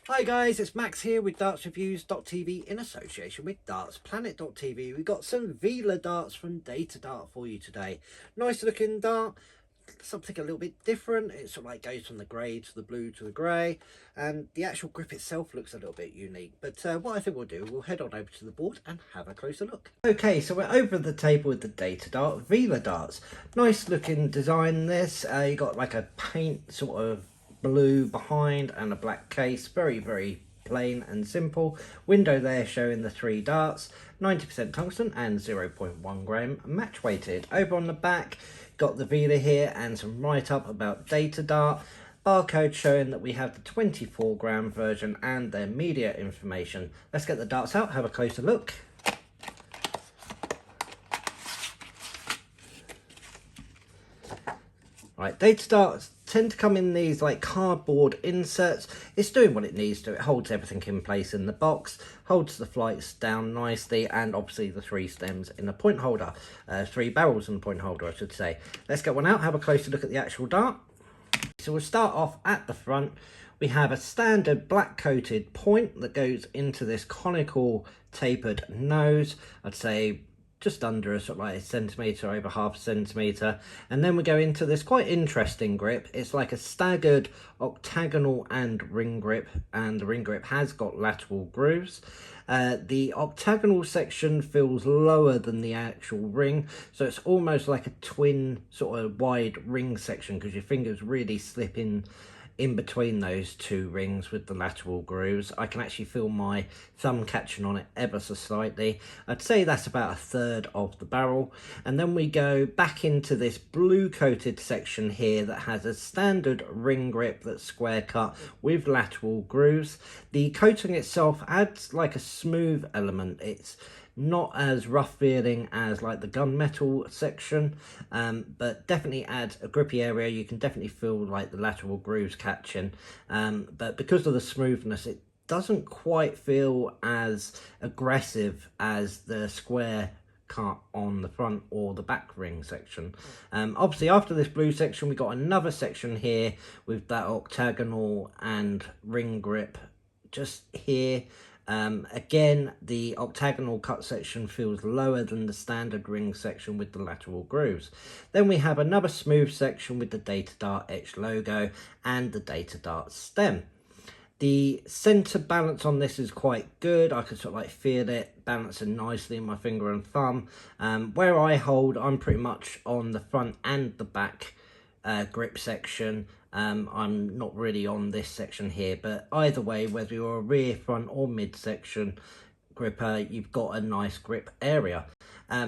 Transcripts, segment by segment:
Hi guys, it's Max here with dartsreviews.tv in association with dartsplanet.tv. We've got some Vela darts from Datadart for you today. Nice looking dart, something a little bit different. It sort of like goes from the grey to the blue to the grey, and the actual grip itself looks a little bit unique. But what I think we'll do, we'll head on over to the board and have a closer look. Okay, so we're over the table with the Datadart Vela darts. Nice looking design this. You got like a paint sort of blue behind and a black case. Very plain and simple. Window there showing the 3 darts, 90% tungsten and 0.1 gram match weighted. Over on the back got the Vela here and some write up about Datadart. Barcode showing that we have the 24 gram version and their media information. Let's get the darts out, have a closer look. Right, Datadart tend to come in these like cardboard inserts. It's doing what it needs to. It holds everything in place in the box, holds the flights down nicely, and obviously the 3 stems in the point holder. 3 barrels in the point holder, I should say. Let's get one out, have a closer look at the actual dart. So we'll start off at the front. We have a standard black coated point that goes into this conical tapered nose. I'd say just under a sort of like a centimetre, over half a centimetre. And then we go into this quite interesting grip. It's like a staggered octagonal and ring grip, and the ring grip has got lateral grooves. The octagonal section feels lower than the actual ring, so it's almost like a twin sort of wide ring section because your fingers really slip in between those 2 rings with the lateral grooves. I can actually feel my thumb catching on it ever so slightly. I'd say that's about a third of the barrel. And then we go back into this blue coated section here that has a standard ring grip that's square cut with lateral grooves. The coating itself adds like a smooth element. It's not as rough feeling as like the gunmetal section, but definitely adds a grippy area. You can definitely feel like the lateral grooves catching, but because of the smoothness, it doesn't quite feel as aggressive as the square cut on the front or the back ring section. Obviously after this blue section we got another section here with that octagonal and ring grip just here. Again, the octagonal cut section feels lower than the standard ring section with the lateral grooves. Then we have another smooth section with the Datadart etched logo and the Datadart stem. The center balance on this is quite good. I can sort of like feel it balancing nicely in my finger and thumb. Where I hold, I'm pretty much on the front and the back grip section. I'm not really on this section here, but either way, whether you're a rear, front or mid section gripper, you've got a nice grip area.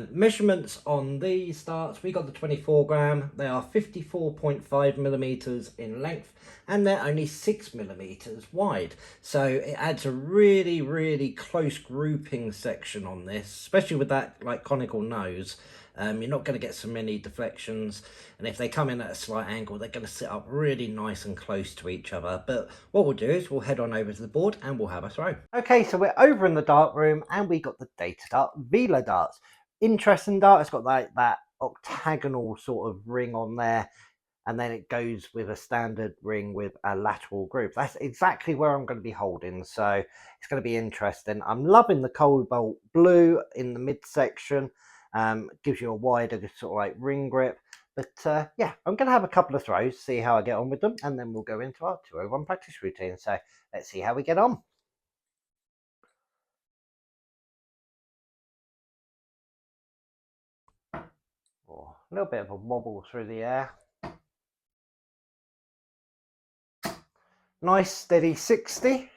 Measurements on these darts, we got the 24 gram. They are 54.5 millimeters in length and they're only 6 millimeters wide, so it adds a really close grouping section on this, especially with that like conical nose. You're not going to get so many deflections, and if they come in at a slight angle, they're going to sit up really nice and close to each other. But what we'll do is we'll head on over to the board and we'll have a throw. Okay, so we're over in the dart room and we got the Datadart Vela darts. Interesting dart. It's got like that octagonal sort of ring on there, and then it goes with a standard ring with a lateral groove. That's exactly where I'm going to be holding, so it's going to be interesting. I'm loving the cobalt blue in the midsection. Gives you a wider sort of like ring grip. But yeah, I'm going to have a couple of throws, see how I get on with them, and then we'll go into our 201 practice routine. So let's see how we get on. Oh, a little bit of a wobble through the air. Nice steady 60.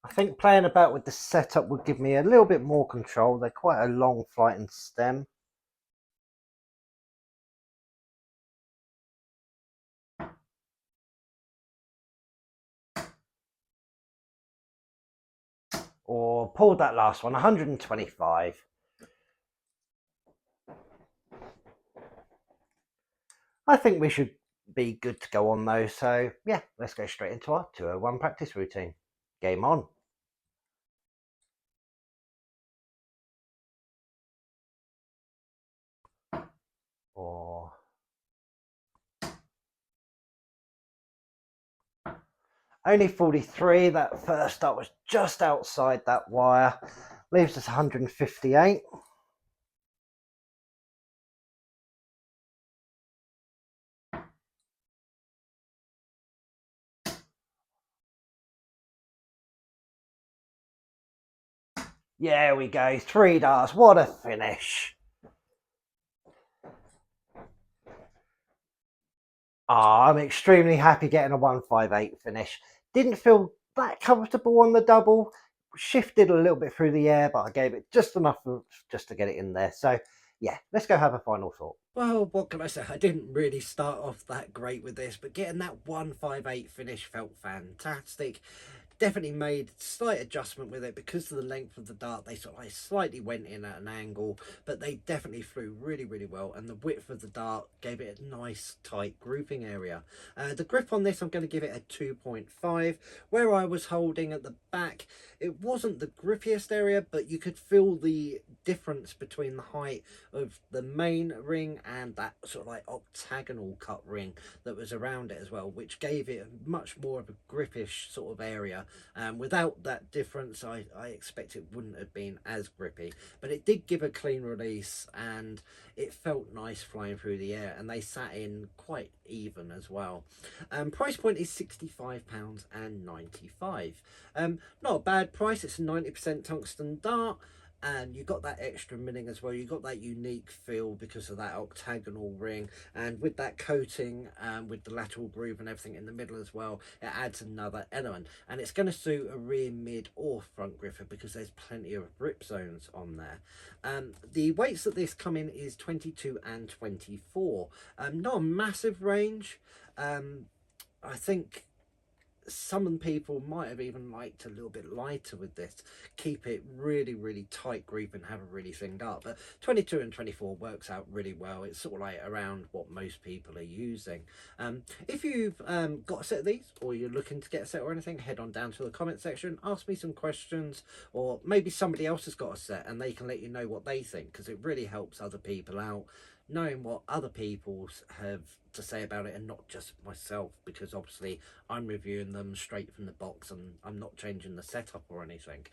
I think playing about with the setup would give me a little bit more control. They're quite a long flight and stem. Or pulled that last one, 125. I think we should be good to go on those. So yeah, let's go straight into our 201 practice routine. Game on. Only 43. That first dart was just outside that wire. Leaves us 158. There we go, 3 darts. What a finish. I'm extremely happy getting a 158 finish. Didn't feel that comfortable on the double. Shifted a little bit through the air, but I gave it just enough just to get it in there. So yeah, let's go have a final thought. Well, what can I say? I didn't really start off that great with this, but getting that 158 finish felt fantastic. Definitely made slight adjustment with it because of the length of the dart. They sort of like slightly went in at an angle, but they definitely flew really well, and the width of the dart gave it a nice tight grouping area. The grip on this, I'm going to give it a 2.5. Where I was holding at the back, it wasn't the grippiest area, but you could feel the difference between the height of the main ring and that sort of like octagonal cut ring that was around it as well, which gave it much more of a grippish sort of area. Without that difference, I expect it wouldn't have been as grippy, but it did give a clean release and it felt nice flying through the air, and they sat in quite even as well. Price point is £65.95. Not a bad price. It's a 90% tungsten dart, and you got that extra milling as well. You got that unique feel because of that octagonal ring, and with that coating, with the lateral groove and everything in the middle as well, it adds another element. And it's going to suit a rear, mid or front gripper because there's plenty of rip zones on there. The weights that this come in is 22 and 24. Not a massive range. I think some people might have even liked a little bit lighter with this, keep it really tight group and have a really thin dart, but 22 and 24 works out really well. It's sort of like around what most people are using. If you've got a set of these, or you're looking to get a set or anything, head on down to the comment section, ask me some questions, or maybe somebody else has got a set and they can let you know what they think, because it really helps other people out knowing what other people have to say about it, and not just myself, because obviously I'm reviewing them straight from the box and I'm not changing the setup or anything.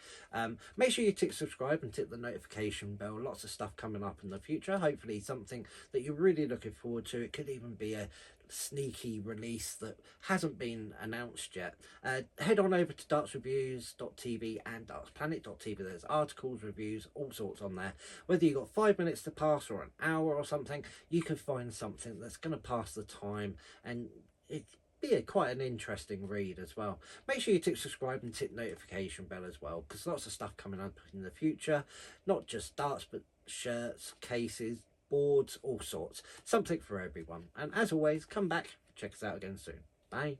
Make sure you tick subscribe and tick the notification bell. Lots of stuff coming up in the future, hopefully something that you're really looking forward to. It could even be a sneaky release that hasn't been announced yet. Head on over to dartsreviews.tv and dartsplanet.tv. There's articles, reviews, all sorts on there. Whether you've got 5 minutes to pass or an hour or something, you can find something that's going to pass the time, and it be quite an interesting read as well. Make sure you tick subscribe and tick notification bell as well, because lots of stuff coming up in the future, not just darts but shirts, cases, boards, all sorts. Something for everyone. And as always, come back, check us out again soon. Bye.